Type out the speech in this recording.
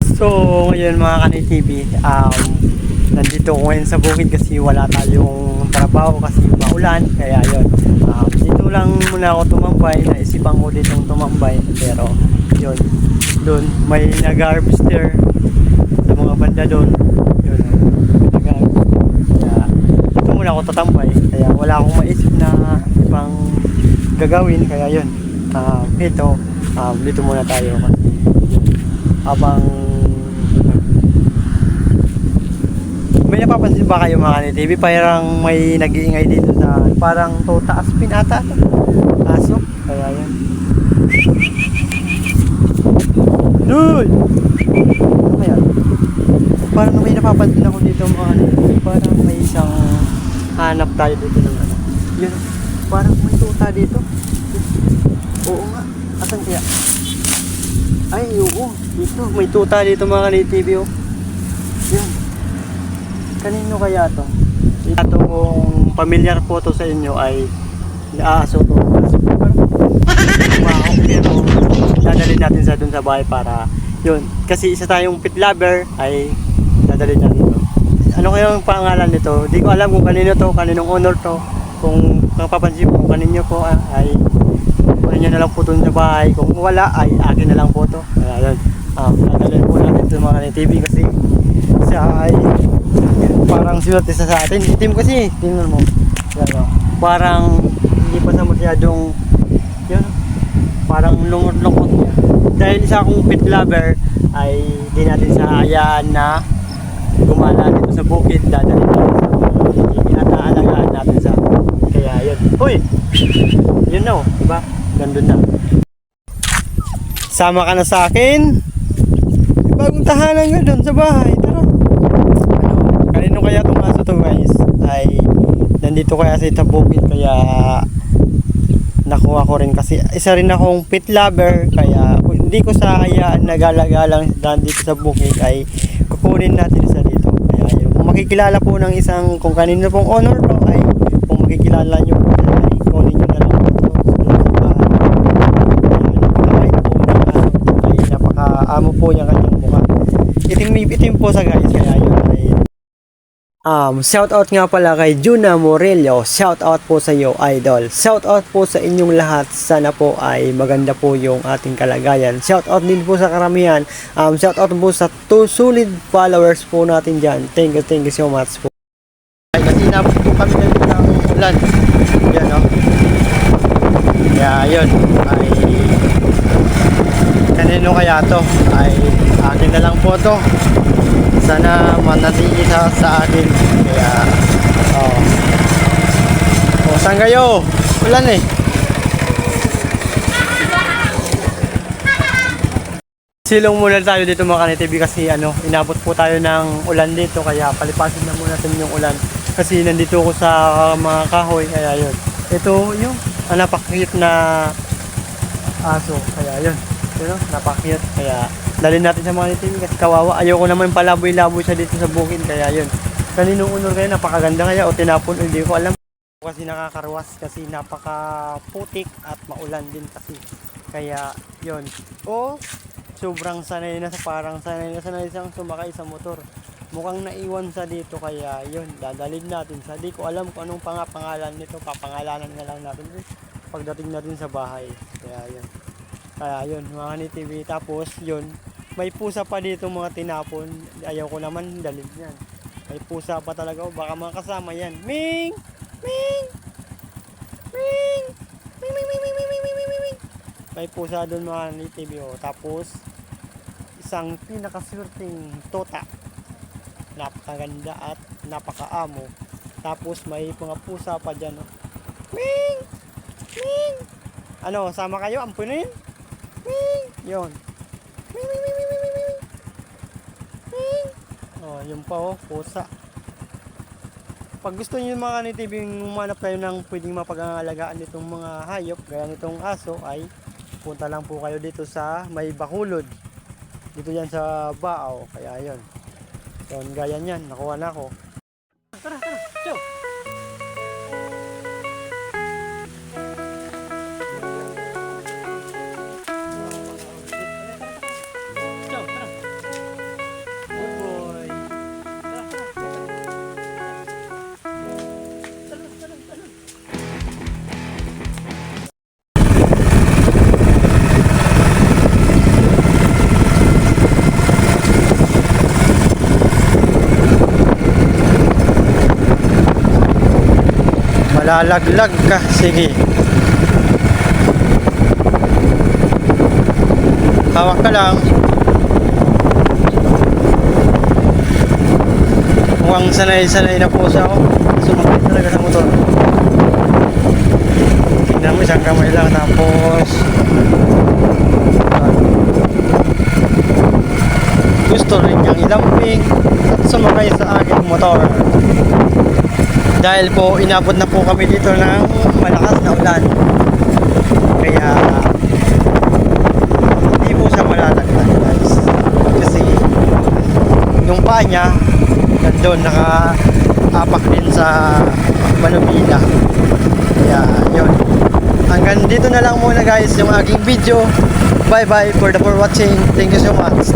So ngayon mga Kanay TV, nandito ko ngayon sa bukid kasi wala tayong trabaho kasi maulan. Kaya yun, dito lang muna ako tumambay. Naisipan ko ditong tumambay, pero yun, doon may nag-harvester sa mga banda doon. Yun, kaya dito muna ako tatambay. Kaya wala akong maisip na ibang gagawin. Kaya yun, dito muna tayo kasi habang may napapansin ba kayo mga Kanay TV? Parang may nag-iingay dito sa parang tota aspin ata aso. Kaya yan. Dude! Ano kaya? Parang may napapansin ako dito mga Kanay TV. Parang may isang hanap tayo dito ng ano. Yun. Parang may tota dito. Oo nga. Asan kaya? Ay, oo. Dito. May tuta dito mga Kanay TV. Oh. Yan. Kanino kaya to? Ito kung familiar po to sa inyo ay naaso to. Pero dadalhin natin sa dun sa bahay para yun. Kasi isa tayong pet lover ay dadalhin natin to. Ano kaya ang pangalan nito? Di ko alam kung kanino to, kaninong owner to. Kung papansin mo, kanino po ay kunin nyo na lang po dun sa bahay. Kung wala ay akin na lang po to. Kaya yun. Dadalhin po natin sa mga TV kasi siya ay parang sinulat isa sa atin. Itim kasi, tingnan mo. Yan, parang hindi pa sa masyadong yun, parang lungot-lungot niya. Dahil isa akong pet lover ay di natin sa hayaan na gumala dito sa bukid. Dadalhin natin sa at aalagaan natin sa kaya yun. Uy! Yun na oh, diba? Gandun na. Sama ka na sa akin. Bagong tahanan nga dun sa bahay. Tara. Kanino kaya itong aso to guys? Ay nandito kaya sa bukid. Kaya nakuha ko rin kasi isa rin akong pet lover. Kaya hindi ko sa hayaan na gala-galang dito sa bukid ay kukunin natin sa dito. Kaya yun, kung makikilala po ng isang kung kanino pong owner to ay kung makikilala nyo po ay kunin nyo na lang po ito ay napaka-amo po niya kanyang mukha. Itim po sa guys. Kaya yun ay shout out nga pala kay Juna Morello. Shout out po sa iyo idol. Shout out po sa inyong lahat. Sana po ay maganda po yung ating kalagayan. Shout out din po sa karamihan. Shout out po sa 2 solid followers po natin dyan. Thank you so much po. Kasi inabot po kami ng ulan. Yan o. Kaya yun ay kanino kaya to? Ay akin na lang po to. Sana manatili sa akin. Kaya saan kayo? Ulan eh. Silong muna tayo dito mga Kanay TV kasi inabot po tayo ng ulan dito. Kaya palipasin na muna natin yung ulan. Kasi nandito ako sa mga kahoy. Kaya yun. Ito yung napakcute na aso. Kaya yun. Napakcute. Kaya dalhin natin sa mga TV kasi kawawa. Ayoko naman palaboy-laboy siya dito sa bukid. Kaya yun. Kaninong unor kaya? Napakaganda kaya o tinapon? Hindi ko alam. Kasi nakakarwas kasi napakaputik at maulan din kasi. Kaya yun. Sobrang sanay na sanay siyang sumakay sa motor. Mukhang naiwan sa dito kaya yun. Dadalhin natin sa. Di ko alam kung anong pangalan nito. Papangalanan na lang natin pagdating natin sa bahay. Kaya yun mga Kanay TV. Tapos yun, may pusa pa dito mga tinapon. Ayaw ko naman dalhin yan. May pusa pa talaga. Baka mga kasama yan. Ming! Ming! Ming! Ming! Ming! Ming! Ming! Ming! Ming! Ming! Ming! May pusa doon mga Kanay TV. Tapos isang pinakaswerteng tota. Napakaganda at napakaamo. Tapos may mga pusa pa dyan. Ming! Ming! Sama kayo? Ampunin? Ming! Yun. Ming! Ming! Ming! Ming! Ming! Ming! Ming! Yun pa pusa. Pag gusto niyo mga Kanay TV humanap kayo ng pwedeng mapag-aalagaan nitong mga hayop gaya nitong aso ay punta lang po kayo dito sa may Bacolod. Dito yan sa Baaw. Kaya yun. Yun gaya niyan. Nakuha na ako. Tara. Ciao. Lalaglag ka. Sige. Hawak ka lang. Mukhang sanay-sanay na po siya. Sumakit talaga sa motor. Tingnan mo, isang kamay lang. Tapos gusto rin niyang ilamping at sumakay sa aking motor. Dahil po inabot na po kami dito ng malakas na ulan. Kaya hindi po siya malalaglag, guys. Kasi yung paa niya nandun, nakaapak din sa manubila. Kaya yun. Hanggang dito na lang muna, guys, yung aking video. Bye bye for watching. Thank you so much.